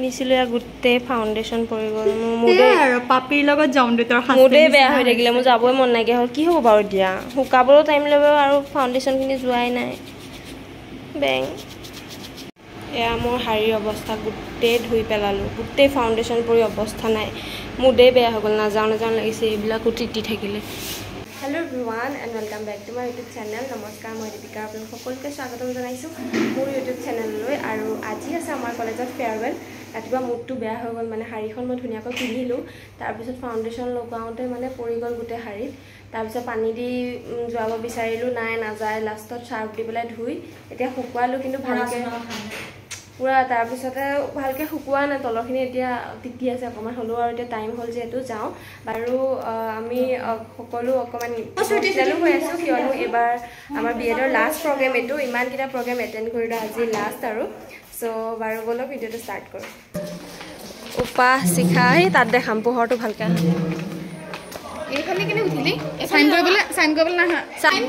কিনিছিলোঁ ইয়াৰ গোটেই ফাউণ্ডেশ্যন পৰি গ'ল মোৰ মুডে আৰু পাপিৰ লগত যাম দুটাৰ মুডে বেয়া হৈ থাকিলে মোৰ যাবই মন নাইকিয়া হ'ল কি হ'ব বাৰু এতিয়া শুকাবলৈও টাইম ল'ব আৰু ফাউণ্ডেশ্যনখিনি যোৱাই নাই বেং এয়া মোৰ শাৰীৰ অৱস্থা গোটেই ধুই পেলালোঁ গোটেই ফাউণ্ডেশ্যন পৰি অৱস্থা নাই মুডে বেয়া হৈ গ'ল নাযাওঁ লাগিছে এইবিলাকো তিতি থাকিলে hello' everyone and welcome back to my YouTube channel নমস্কাৰ মই দীপিকা আপোনালোক সকলোকে স্বাগতম জনাইছোঁ মোৰ ইউটিউব চেনেললৈ আৰু আজি আছে আমাৰ কলেজত ফেয়াৰৱেল ৰাতিপুৱা মুডটো বেয়া হৈ গ'ল মানে শাৰীখন মই ধুনীয়াকৈ পিন্ধিলোঁ তাৰপিছত ফাউণ্ডেশ্যন লগাওঁতে মানে পৰি গ'ল গোটেই শাৰীত তাৰপিছত পানী দি যোৱাব বিচাৰিলোঁ নাই নাযায় লাষ্টত চাৰ্ফ দি পেলাই ধুই এতিয়া শুকুৱালোঁ কিন্তু ভালকৈ পুৰা তাৰপিছতে ভালকৈ শুকুৱা নাই তলৰখিনি এতিয়া তিতি আছে অকণমান হ'লেও আৰু এতিয়া টাইম হ'ল যিহেতু যাওঁ বাৰু আমি সকলো অকণমান ইম'চনেলো হৈ আছোঁ কিয়নো এইবাৰ আমাৰ BEdৰ লাষ্ট প্ৰগ্ৰেম এইটো ইমানকেইটা প্ৰগ্ৰেম এটেণ্ড কৰিলোঁ আজি লাষ্ট আৰু চ' বাৰু ব'লক ভিডিঅ'টো ষ্টাৰ্ট কৰোঁ উপা শিখা আহি তাত দেখাম পোহৰটো ভালকৈ এইফালে কেনে উঠিলি চাইন কৰিবলৈ নাহা চাইন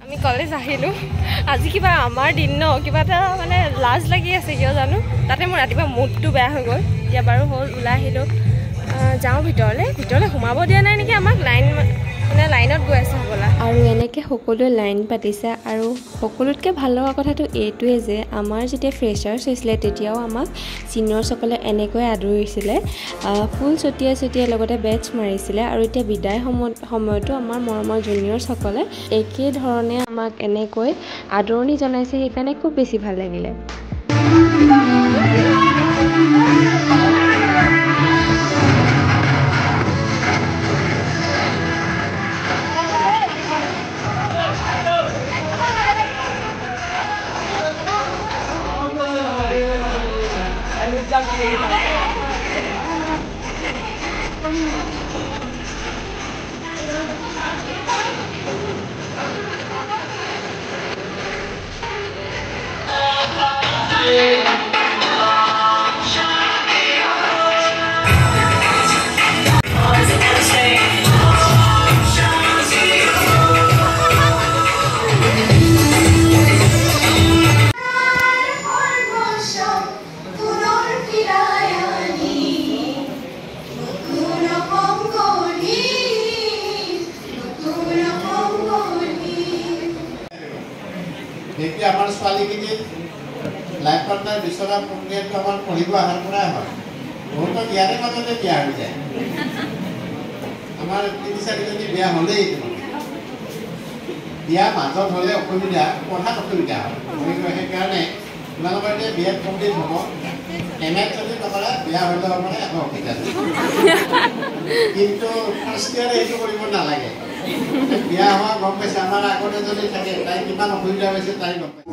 আমি কলেজ আহিলোঁ আজি কিবা আমাৰ দিন ন কিবা এটা মানে লাজ লাগি আছে কিয় জানো তাতে মোৰ ৰাতিপুৱা মুডটো বেয়া হৈ গ'ল এতিয়া বাৰু হ'ল ওলাই আহিলোঁ যাওঁ ভিতৰলৈ সোমাব দিয়া নাই নেকি আমাক লাইনত গৈ আছে হ'বলা আৰু এনেকৈ সকলোৱে লাইন পাতিছে আৰু সকলোতকৈ ভাল লগা কথাটো এইটোৱে যে আমাৰ যেতিয়া ফ্ৰেছাৰ্ছ হৈছিলে তেতিয়াও আমাক ছিনিয়ৰসকলে এনেকৈ আদৰিছিলে ফুল ছটিয়াই লগতে বেটছ মাৰিছিলে আৰু এতিয়া বিদায় সময়তো আমাৰ মৰমৰ জুনিয়ৰসকলে একে ধৰণে আমাক এনেকৈ আদৰণি জনাইছে সেইকাৰণে খুব বেছি ভাল লাগিলে এতিয়া আমাৰ ছোৱালীখিনি লাইফ পাৰ্টনাৰ বিচৰা প্ৰক্ৰিয়াটো আমাৰ পঢ়িব অহাৰ পৰাই হয় বহুতো বিয়াৰে মাজতে বিয়া হৈ যায় আমাৰ ৩-৪জনী বিয়া হ'লেই বিয়া মাজত হ'লে অসুবিধা পঢ়াত অসুবিধা হয় সেইকাৰণে তোমালোকৰ এতিয়া বিয়াত কমপ্লিট হ'ব MA যদি নকৰা বিয়া হৈ যাব পাৰে একো অসুবিধা কিন্তু ফাৰ্ষ্ট ইয়াৰে সেইটো কৰিব নালাগে বিয়া হোৱা গম পাইছে আমাৰ আগতে যদি থাকে তাই কিমান অসুবিধা হৈছে তাই গম পাইছে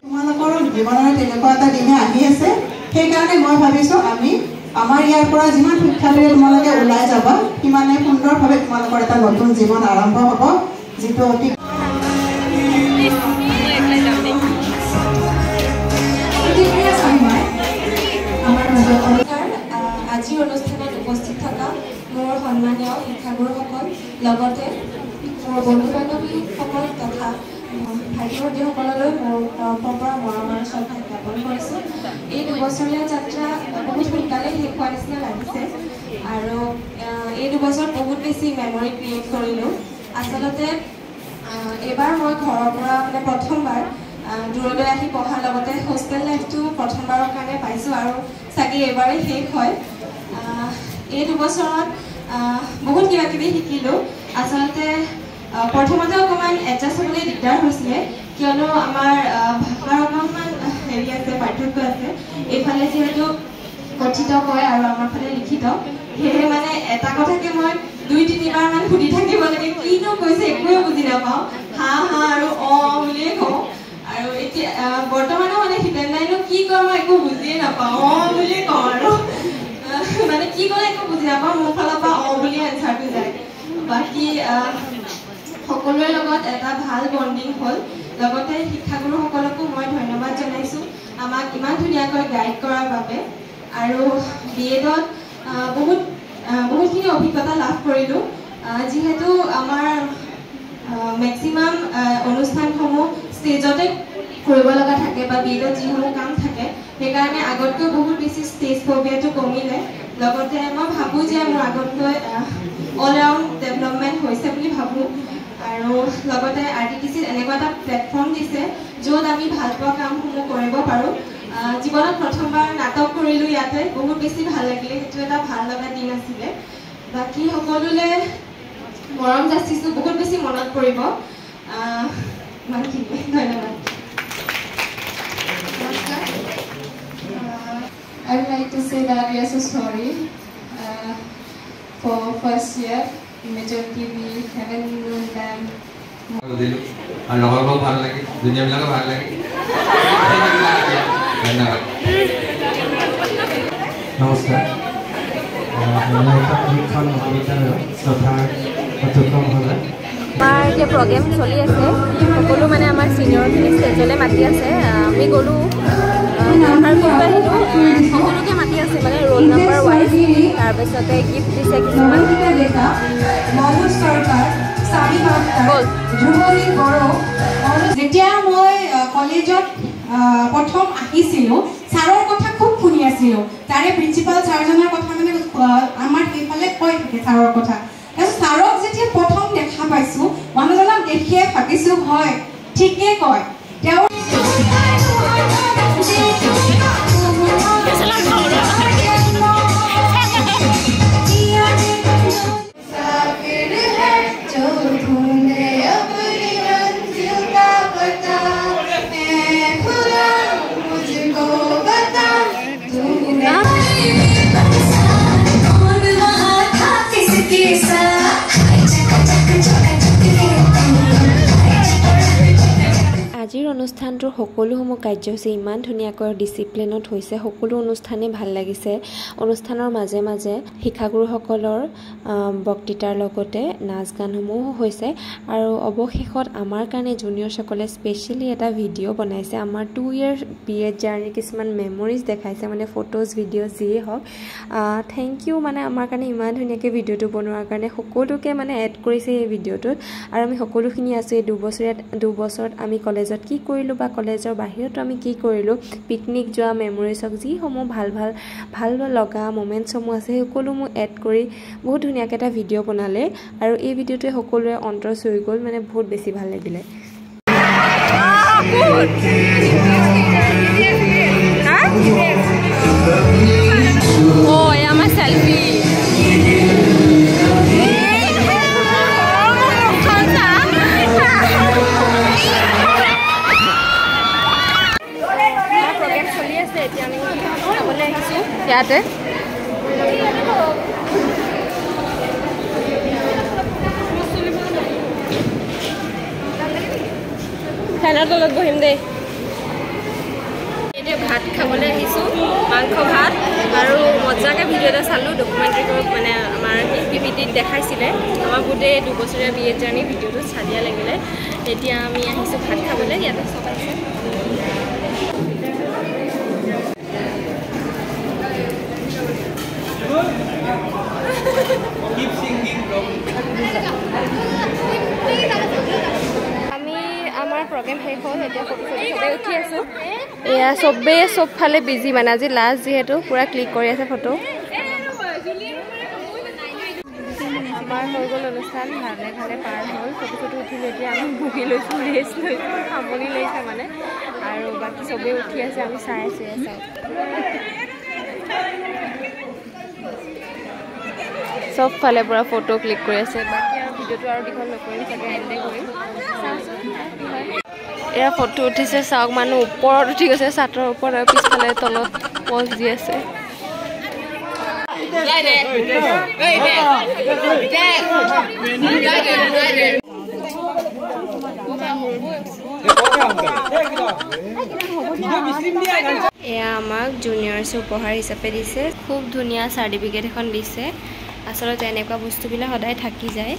তোমালোকৰ জীৱনৰ তেনেকুৱা এটা দিনে আহি আছে সেইকাৰণে মই ভাবিছোঁ আমি আমাৰ ইয়াৰ পৰা যিমান শিক্ষাৰ্থীৰে তোমালোকে ওলাই যাবা সিমানে সুন্দৰভাৱে তোমালোকৰ এটা নতুন জীৱন আৰম্ভ হ'ব যিটো অতি আজিৰ অনুষ্ঠানত উপস্থিত থকা মোৰ সন্মানীয় শিক্ষাগুৰুসকল লগতে মোৰ বন্ধু বান্ধৱীসকল তথা ভাইটি ভণ্টিসকললৈ মোৰ তৰফৰ পৰা মৰমৰ শ্ৰদ্ধা জ্ঞাপন কৰিছোঁ এই দুবছৰীয়া যাত্ৰা বহুত সোনকালে শেষ হোৱা নিচিনা লাগিছে আৰু এই দুবছৰ বহুত বেছি মেমৰি ক্ৰিয়েট কৰিলোঁ আচলতে এইবাৰ মই ঘৰৰ পৰা মানে প্ৰথমবাৰ দূৰলৈ আহি পঢ়াৰ লগতে হোষ্টেল লাইফটো প্ৰথমবাৰৰ কাৰণে পাইছোঁ আৰু চাগে এইবাৰেই শেষ হয় এই দুবছৰত বহুত কিবা কিবি শিকিলোঁ আচলতে প্ৰথমতে অকণমান এডজাষ্ট হ'বলৈ দিগদাৰ হৈছিলে কিয়নো আমাৰ ভাষাৰ অকণমান হেৰি আছে পাৰ্থক্য আছে এইফালে যিহেতু কথিত কয় আৰু আমাৰ ফালে লিখিত সেয়েহে মানে এটা কথাকে মই 2-3 বাৰ মান সুধি থাকিব লাগে কিনো কৈছে একোৱে বুজি নাপাওঁ হা আৰু বুলিয়ে কওঁ আৰু এতিয়া বৰ্তমানো মানে হিডেন লাইনো কি কয় মই একো বুজিয়ে নাপাওঁ বুলিয়ে কওঁ আৰু মানে কি ক'লে একো বুজি নাপাওঁ মোৰ ফালৰ পৰা বুলি এনচাৰটো যায় বাকী সকলোৰে লগত এটা ভাল বণ্ডিং হ'ল লগতে শিক্ষাগুৰুসকলকো মই ধন্যবাদ জনাইছোঁ আমাক ইমান ধুনীয়াকৈ গাইড কৰাৰ বাবে আৰু BEdত বহুতখিনি অভিজ্ঞতা লাভ কৰিলোঁ যিহেতু আমাৰ মেক্সিমাম অনুষ্ঠানসমূহ ষ্টেজতে কৰিব লগা থাকে বা BEdত যিসমূহ কাম থাকে সেইকাৰণে আগতকৈ বহুত বেছি ষ্টেজ ফবিয়াটো কমিলে লগতে মই ভাবোঁ যে মোৰ আগতকৈ অল ৰাউণ্ড ডেভেলপমেণ্ট হৈছে বুলি ভাবোঁ আৰু লগতে RTTCত এনেকুৱা এটা প্লেটফৰ্ম দিছে য'ত আমি ভাল পোৱা কামসমূহ কৰিব পাৰোঁ জীৱনত প্ৰথমবাৰ নাটক কৰিলোঁ ইয়াতে বহুত বেছি ভাল লাগিলে সেইটো এটা ভাল লগা দিন আছিলে বাকী সকলোলৈ মৰম যাচিছোঁ বহুত বেছি মনত পৰিব ইমানখিনিয়ে ধন্যবাদ I would like to say that we are so sorry for first year. Majority we haven't known them. And all of our like dunia bilang apa lagi? Benar. Namaskar. আমাৰ এতিয়া প্ৰগ্ৰেম চলি আছে সকলো মানে আমাৰ ছিনিয়ৰখিনি ষ্টেজলৈ মাতি আছে আমি গ'লোঁ সকলোকে মাতি আছে মানে ৰোল নাম্বাৰ ৱাইজ তাৰপিছতে গিফ্ট দিছে কিছুমান যেতিয়া মই কলেজত প্ৰথম আহিছিলোঁ ছাৰৰ কথা খুব শুনি আছিলোঁ তাৰে প্ৰিন্সিপাল ছাৰজনৰ কথা মানে আমাৰ সেইফালে কৈ থাকে ছাৰৰ কথা তাৰপিছত ছাৰক যেতিয়া প্ৰথম দেখা পাইছোঁ মানুহজনক দেখিয়ে ভাবিছোঁ হয় ঠিকেই কয় তেওঁ আজিৰ অনুষ্ঠানটোৰ সকলোসমূহ কাৰ্যসূচী ইমান ধুনীয়াকৈ ডিচিপ্লিনত হৈছে সকলো অনুষ্ঠানেই ভাল লাগিছে অনুষ্ঠানৰ মাজে মাজে শিক্ষাগুৰুসকলৰ বক্তৃতাৰ লগতে নাচ গানসমূহো হৈছে আৰু অৱশেষত আমাৰ কাৰণে জুনিয়ৰসকলে স্পেচিয়েলি এটা ভিডিঅ' বনাইছে আমাৰ 2 year BEd জাৰ্নি কিছুমান মেমৰিজ দেখাইছে মানে ফটোজ ভিডিঅ' যিয়ে হওক থেংক ইউ মানে আমাৰ কাৰণে ইমান ধুনীয়াকৈ ভিডিঅ'টো বনোৱাৰ কাৰণে সকলোকে মানে এড কৰিছে এই ভিডিঅ'টোত আৰু আমি সকলোখিনি আছোঁ এই 2 বছৰত আমি কলেজত কি কৰিলোঁ বা কলেজৰ বাহিৰতো আমি কি কৰিলোঁ পিকনিক যোৱা মেমৰিজ হওক যিসমূহ ভাল লগা মোমেণ্টছসমূহ আছে সকলো মোক এড কৰি বহুত ধুনীয়াকৈ এটা ভিডিঅ' বনালে আৰু এই ভিডিঅ'টোৱে সকলোৰে অন্তৰ চুই গ'ল মানে বহুত বেছি ভাল লাগিলে এয়া আমাৰ চেলফি ইয়াতে ফেনৰ তলত বহিম দেই এতিয়া ভাত খাবলৈ আহিছোঁ মাংস ভাত আৰু মজাকৈ ভিডিঅ' এটা চালোঁ ডকুমেণ্টাৰী মানে আমাৰ PPTত দেখাইছিলে আমাৰ গোটেই 2 বছৰীয়া BEd জাৰ্নি ভিডিঅ'টো চালিয়া লাগিলে এতিয়া আমি আহিছোঁ ভাত খাবলৈ ইয়াতে চব আছে আমি আমাৰ প্ৰগ্ৰেম শেষ হ'ল এতিয়া ফটো চবে উঠি আছোঁ এয়া চবেই চবফালে বিজি মানে আজি লাষ্ট যিহেতু পূৰা ক্লিক কৰি আছে ফটো আমাৰ হৈ গ'ল অনুষ্ঠান ভালে পাৰ হ'ল ফটো উঠিলোঁ এতিয়া আমি বহি লৈছোঁ ৰেষ্ট লৈছোঁ সামৰি লৈছে মানে আৰু বাকী চবেই উঠি আছে আমি চাই আছোঁ চব ফালে পুৰা ফটো ক্লিক কৰি আছে বাকী আৰু ভিডিঅ'টো আৰু দীঘল নকৰিম চাগে এণ্ডে কৰিম এয়া ফটো উঠিছে চাওক মানুহ ওপৰত উঠি গৈছে ছাতৰ ওপৰত আৰু পিছফালে তলত পজ দি আছে এয়া আমাক জুনিয়ৰ্ছে উপহাৰ হিচাপে দিছে খুব ধুনীয়া চাৰ্টিফিকেট এখন দিছে আচলতে এনেকুৱা বস্তুবিলাক সদায় থাকি যায়